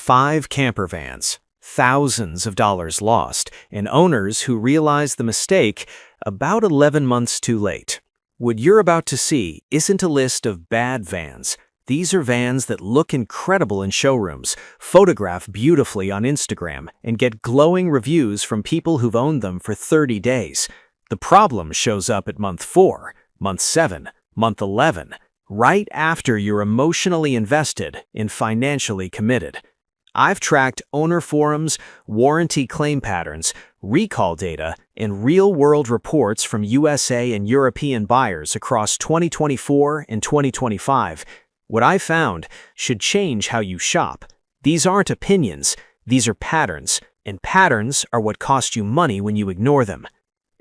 5 camper vans, thousands of dollars lost, and owners who realized the mistake about 11 months too late. What you're about to see isn't a list of bad vans. These are vans that look incredible in showrooms, photograph beautifully on Instagram, and get glowing reviews from people who've owned them for 30 days. The problem shows up at month 4, month 7, month 11, right after you're emotionally invested and financially committed. I've tracked owner forums, warranty claim patterns, recall data, and real-world reports from USA and European buyers across 2024 and 2025. What I found should change how you shop. These aren't opinions, these are patterns, and patterns are what cost you money when you ignore them.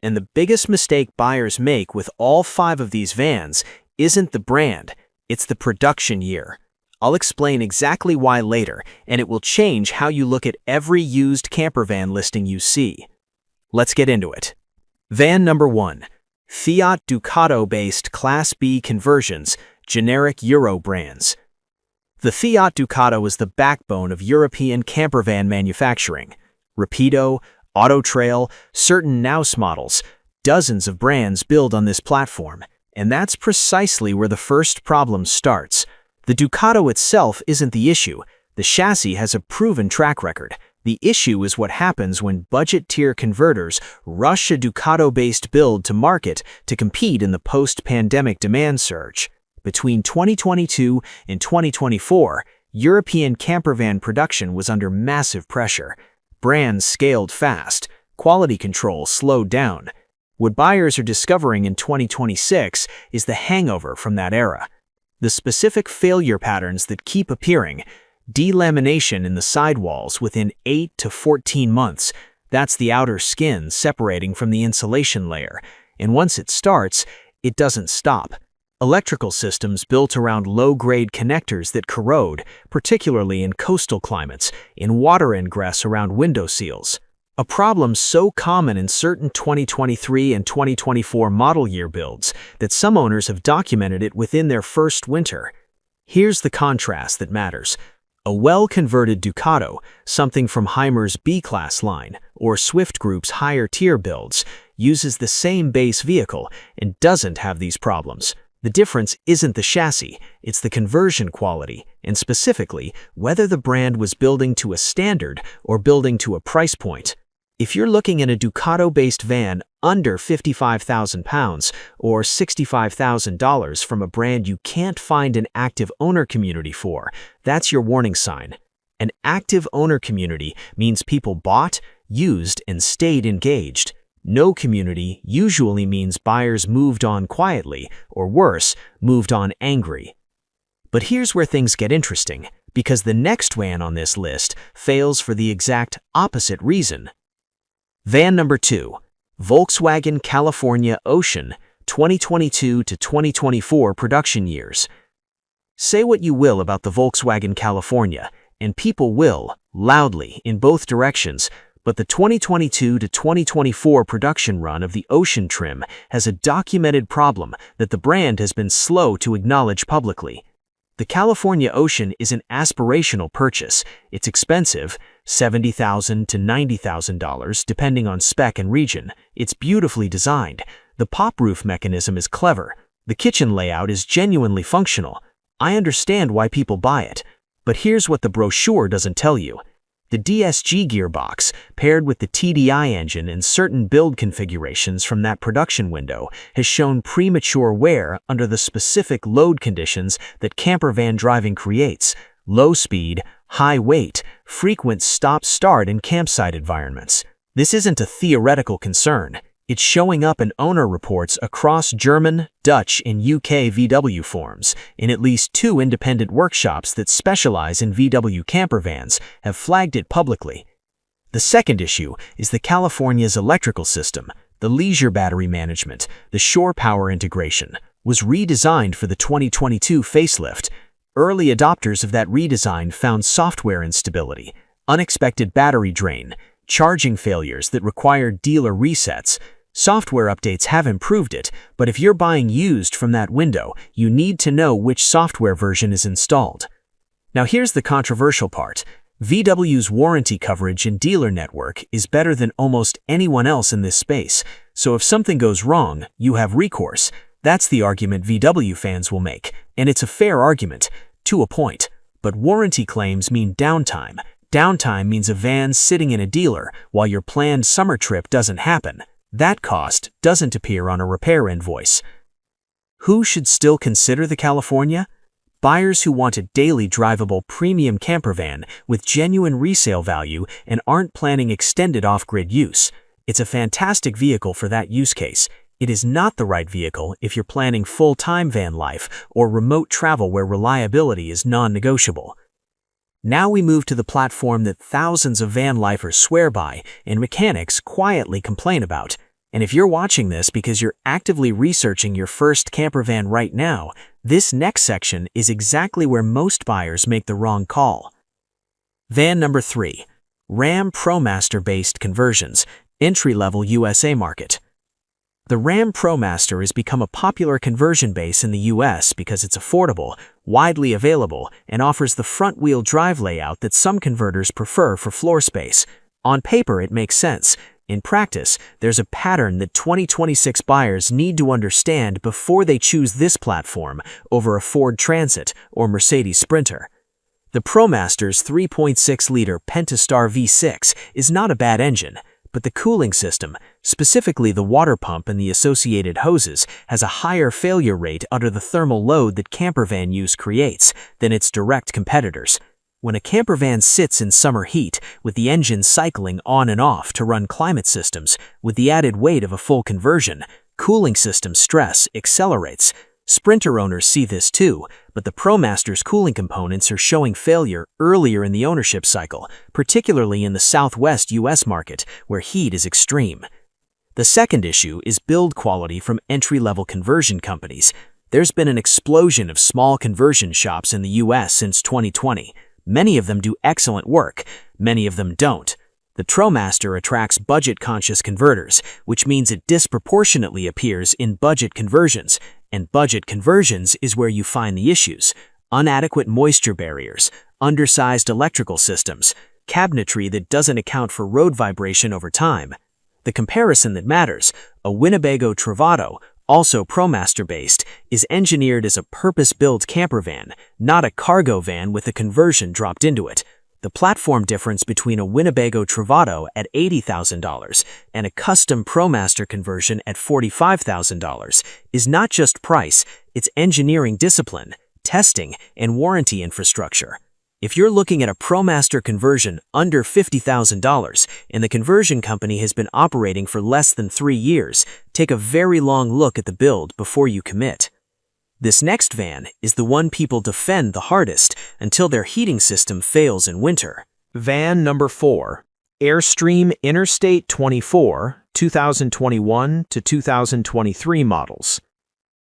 And the biggest mistake buyers make with all 5 of these vans isn't the brand, it's the production year. I'll explain exactly why later, and it will change how you look at every used camper van listing you see. Let's get into it. Van number 1. Fiat Ducato-based Class B conversions, generic Euro brands. The Fiat Ducato is the backbone of European camper van manufacturing. Rapido, AutoTrail, certain Naus models, dozens of brands build on this platform. And that's precisely where the first problem starts. The Ducato itself isn't the issue. The chassis has a proven track record. The issue is what happens when budget-tier converters rush a Ducato-based build to market to compete in the post-pandemic demand surge. Between 2022 and 2024, European campervan production was under massive pressure. Brands scaled fast. Quality control slowed down. What buyers are discovering in 2026 is the hangover from that era. The specific failure patterns that keep appearing: delamination in the sidewalls within 8 to 14 months. That's the outer skin separating from the insulation layer. And once it starts, it doesn't stop. Electrical systems built around low-grade connectors that corrode, particularly in coastal climates, in water ingress around window seals. A problem so common in certain 2023 and 2024 model year builds that some owners have documented it within their first winter. Here's the contrast that matters. A well-converted Ducato, something from Hymer's B-Class line or Swift Group's higher-tier builds, uses the same base vehicle and doesn't have these problems. The difference isn't the chassis, it's the conversion quality, and specifically, whether the brand was building to a standard or building to a price point. If you're looking at a Ducato-based van under £55,000 or $65,000 from a brand you can't find an active owner community for, that's your warning sign. An active owner community means people bought, used, and stayed engaged. No community usually means buyers moved on quietly, or worse, moved on angry. But here's where things get interesting, because the next van on this list fails for the exact opposite reason. Van number 2, Volkswagen California Ocean, 2022 to 2024 production years. Say what you will about the Volkswagen California, and people will, loudly, in both directions, but the 2022 to 2024 production run of the Ocean trim has a documented problem that the brand has been slow to acknowledge publicly. The California Ocean is an aspirational purchase. It's expensive, $70,000 to $90,000 depending on spec and region. It's beautifully designed. The pop roof mechanism is clever. The kitchen layout is genuinely functional. I understand why people buy it. But here's what the brochure doesn't tell you. The DSG gearbox, paired with the TDI engine and certain build configurations from that production window, has shown premature wear under the specific load conditions that campervan driving creates: low speed, high weight, frequent stop-start in campsite environments. This isn't a theoretical concern. It's showing up in owner reports across German, Dutch, and UK VW forums, and at least 2 independent workshops that specialize in VW campervans have flagged it publicly. The second issue is the California's electrical system. The leisure battery management, the shore power integration, was redesigned for the 2022 facelift. Early adopters of that redesign found software instability, unexpected battery drain, charging failures that required dealer resets. Software updates have improved it, but if you're buying used from that window, you need to know which software version is installed. Now here's the controversial part. VW's warranty coverage and dealer network is better than almost anyone else in this space, so if something goes wrong, you have recourse. That's the argument VW fans will make, and it's a fair argument, to a point. But warranty claims mean downtime. Downtime means a van sitting in a dealer while your planned summer trip doesn't happen. That cost doesn't appear on a repair invoice. Who should still consider the California? Buyers who want a daily drivable premium camper van with genuine resale value and aren't planning extended off-grid use. It's a fantastic vehicle for that use case. It is not the right vehicle if you're planning full-time van life or remote travel where reliability is non-negotiable. Now we move to the platform that thousands of van lifers swear by and mechanics quietly complain about. And if you're watching this because you're actively researching your first camper van right now, this next section is exactly where most buyers make the wrong call. Van number 3. Ram ProMaster-based conversions, entry-level USA market. The Ram ProMaster has become a popular conversion base in the US because it's affordable, widely available, and offers the front-wheel drive layout that some converters prefer for floor space. On paper, it makes sense. In practice, there's a pattern that 2026 buyers need to understand before they choose this platform over a Ford Transit or Mercedes Sprinter. The ProMaster's 3.6-liter Pentastar V6 is not a bad engine, but the cooling system, specifically the water pump and the associated hoses, has a higher failure rate under the thermal load that campervan use creates than its direct competitors. When a campervan sits in summer heat with the engine cycling on and off to run climate systems with the added weight of a full conversion, cooling system stress accelerates. Sprinter owners see this too, but the ProMaster's cooling components are showing failure earlier in the ownership cycle, particularly in the Southwest US market where heat is extreme. The second issue is build quality from entry-level conversion companies. There's been an explosion of small conversion shops in the US since 2020. Many of them do excellent work, many of them don't. The ProMaster attracts budget-conscious converters, which means it disproportionately appears in budget conversions, and budget conversions is where you find the issues. Inadequate moisture barriers, undersized electrical systems, cabinetry that doesn't account for road vibration over time. The comparison that matters, a Winnebago Travato, also ProMaster-based, is engineered as a purpose-built camper van, not a cargo van with a conversion dropped into it. The platform difference between a Winnebago Travato at $80,000 and a custom ProMaster conversion at $45,000 is not just price, it's engineering discipline, testing, and warranty infrastructure. If you're looking at a ProMaster conversion under $50,000 and the conversion company has been operating for less than 3 years, take a very long look at the build before you commit. This next van is the one people defend the hardest until their heating system fails in winter. Van number 4. Airstream Interstate 24, 2021 to 2023 models.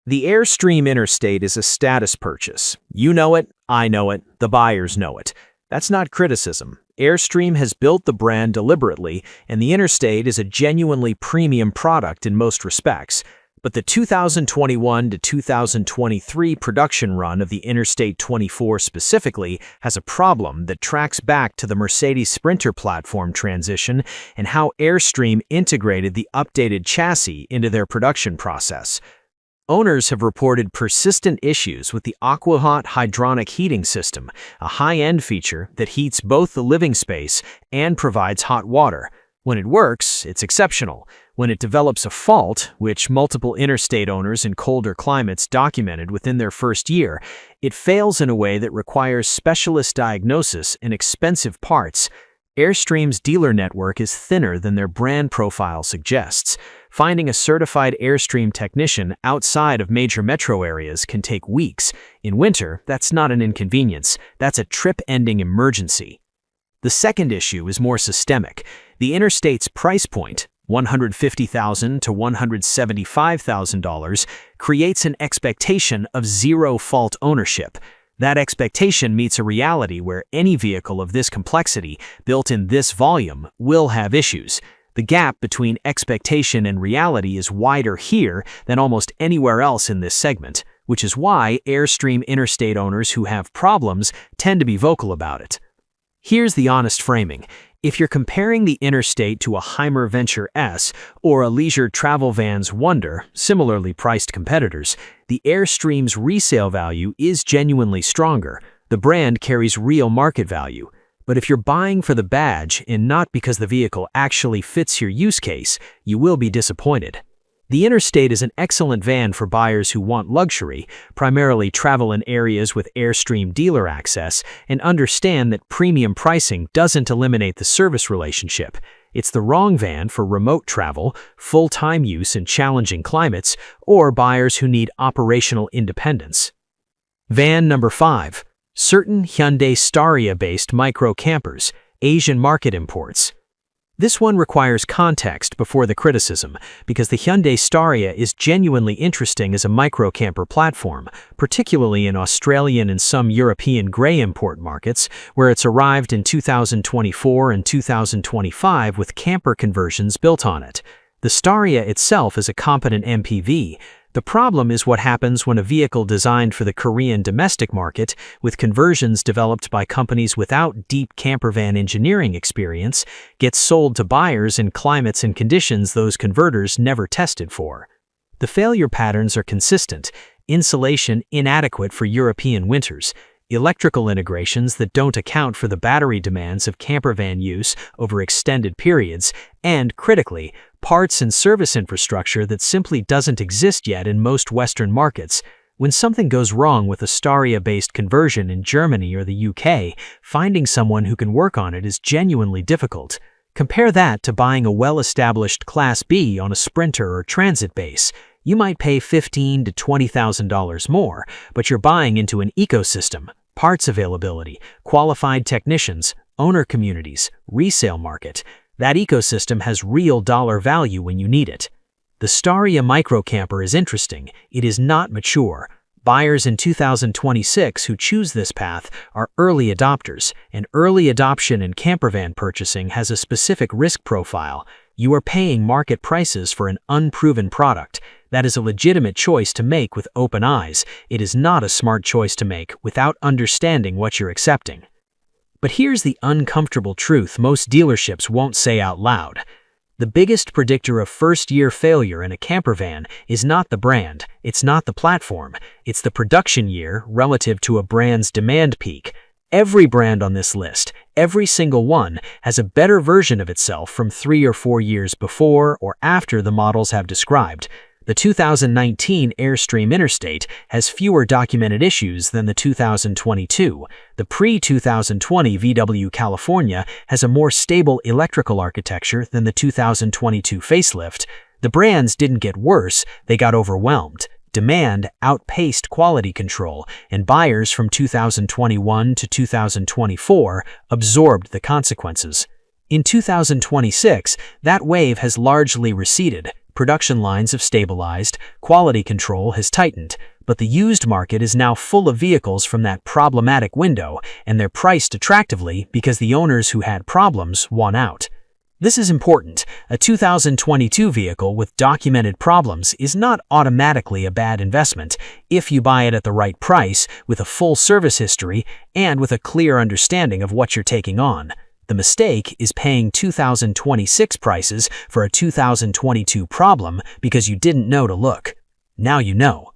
The Airstream Interstate is a status purchase. You know it, I know it, the buyers know it. That's not criticism. Airstream has built the brand deliberately, and the Interstate is a genuinely premium product in most respects. But the 2021 to 2023 production run of the Interstate 24 specifically has a problem that tracks back to the Mercedes Sprinter platform transition and how Airstream integrated the updated chassis into their production process. Owners have reported persistent issues with the AquaHot hydronic heating system, a high-end feature that heats both the living space and provides hot water. When it works, it's exceptional. When it develops a fault, which multiple Interstate owners in colder climates documented within their first year, it fails in a way that requires specialist diagnosis and expensive parts. Airstream's dealer network is thinner than their brand profile suggests. Finding a certified Airstream technician outside of major metro areas can take weeks. In winter, that's not an inconvenience. That's a trip-ending emergency. The second issue is more systemic. The Interstate's price point, $150,000 to $175,000, creates an expectation of zero-fault ownership. That expectation meets a reality where any vehicle of this complexity, built in this volume, will have issues. The gap between expectation and reality is wider here than almost anywhere else in this segment, which is why Airstream Interstate owners who have problems tend to be vocal about it. Here's the honest framing. If you're comparing the Interstate to a Hymer Venture S or a leisure travel van's Wonder, similarly priced competitors, the Airstream's resale value is genuinely stronger. The brand carries real market value. But if you're buying for the badge and not because the vehicle actually fits your use case, you will be disappointed. The Interstate is an excellent van for buyers who want luxury, primarily travel in areas with Airstream dealer access, and understand that premium pricing doesn't eliminate the service relationship. It's the wrong van for remote travel, full-time use in challenging climates, or buyers who need operational independence. Van number 5. Certain Hyundai Staria-based micro-campers, Asian market imports. This one requires context before the criticism, because the Hyundai Staria is genuinely interesting as a micro-camper platform, particularly in Australian and some European grey import markets, where it's arrived in 2024 and 2025 with camper conversions built on it. The Staria itself is a competent MPV. The problem is what happens when a vehicle designed for the Korean domestic market, with conversions developed by companies without deep campervan engineering experience, gets sold to buyers in climates and conditions those converters never tested for. The failure patterns are consistent: insulation inadequate for European winters, electrical integrations that don't account for the battery demands of campervan use over extended periods, and, critically, parts and service infrastructure that simply doesn't exist yet in most Western markets. When something goes wrong with a Staria-based conversion in Germany or the UK, finding someone who can work on it is genuinely difficult. Compare that to buying a well-established Class B on a Sprinter or Transit base. You might pay $15,000 to $20,000 more, but you're buying into an ecosystem: parts availability, qualified technicians, owner communities, resale market. That ecosystem has real dollar value when you need it. The Staria microcamper is interesting. It is not mature. Buyers in 2026 who choose this path are early adopters, and early adoption in campervan purchasing has a specific risk profile. You are paying market prices for an unproven product. That is a legitimate choice to make with open eyes. It is not a smart choice to make without understanding what you're accepting. But here's the uncomfortable truth most dealerships won't say out loud. The biggest predictor of first-year failure in a campervan is not the brand, it's not the platform, it's the production year relative to a brand's demand peak. Every brand on this list, every single one, has a better version of itself from 3 or 4 years before or after the models have described. The 2019 Airstream Interstate has fewer documented issues than the 2022. The pre-2020 VW California has a more stable electrical architecture than the 2022 facelift. The brands didn't get worse, they got overwhelmed. Demand outpaced quality control, and buyers from 2021 to 2024 absorbed the consequences. In 2026, that wave has largely receded. Production lines have stabilized, quality control has tightened, but the used market is now full of vehicles from that problematic window, and they're priced attractively because the owners who had problems won out. This is important. A 2022 vehicle with documented problems is not automatically a bad investment if you buy it at the right price, with a full service history, and with a clear understanding of what you're taking on. The mistake is paying 2026 prices for a 2022 problem because you didn't know to look. Now you know.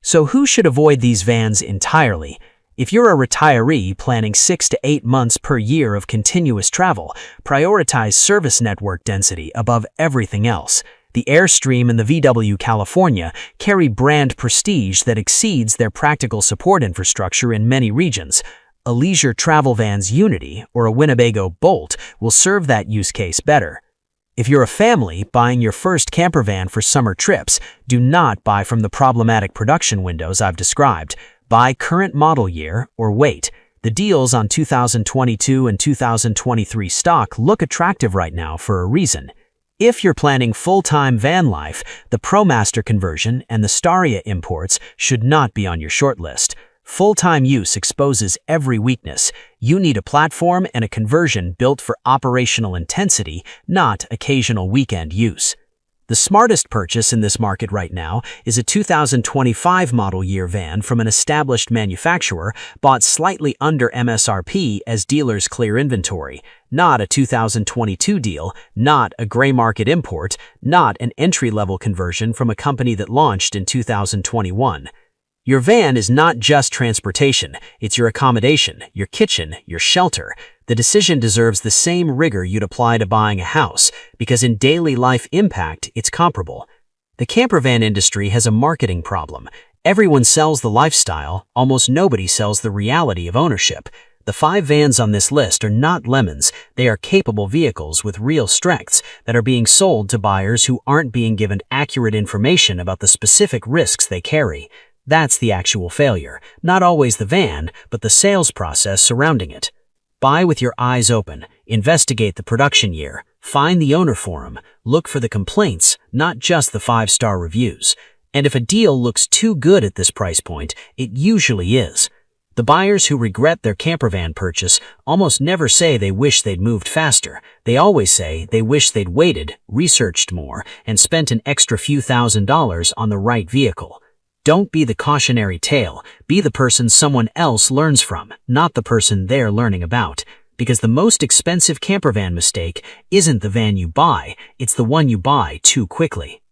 So who should avoid these vans entirely? If you're a retiree planning 6 to 8 months per year of continuous travel, prioritize service network density above everything else. The Airstream and the VW California carry brand prestige that exceeds their practical support infrastructure in many regions. A leisure travel van's Unity or a Winnebago Bolt will serve that use case better. If you're a family buying your first campervan for summer trips, do not buy from the problematic production windows I've described. Buy current model year or wait. The deals on 2022 and 2023 stock look attractive right now for a reason. If you're planning full-time van life, the ProMaster conversion and the Staria imports should not be on your shortlist. Full-time use exposes every weakness. You need a platform and a conversion built for operational intensity, not occasional weekend use. The smartest purchase in this market right now is a 2025 model year van from an established manufacturer bought slightly under MSRP as dealers clear inventory, not a 2022 deal, not a gray market import, not an entry-level conversion from a company that launched in 2021. Your van is not just transportation, it's your accommodation, your kitchen, your shelter. The decision deserves the same rigor you'd apply to buying a house, because in daily life impact, it's comparable. The campervan industry has a marketing problem. Everyone sells the lifestyle, almost nobody sells the reality of ownership. The 5 vans on this list are not lemons, they are capable vehicles with real strengths that are being sold to buyers who aren't being given accurate information about the specific risks they carry. That's the actual failure, not always the van, but the sales process surrounding it. Buy with your eyes open, investigate the production year, find the owner forum, look for the complaints, not just the 5-star reviews. And if a deal looks too good at this price point, it usually is. The buyers who regret their campervan purchase almost never say they wish they'd moved faster. They always say they wish they'd waited, researched more, and spent an extra few $1,000s on the right vehicle. Don't be the cautionary tale, be the person someone else learns from, not the person they're learning about. Because the most expensive campervan mistake isn't the van you buy, it's the one you buy too quickly.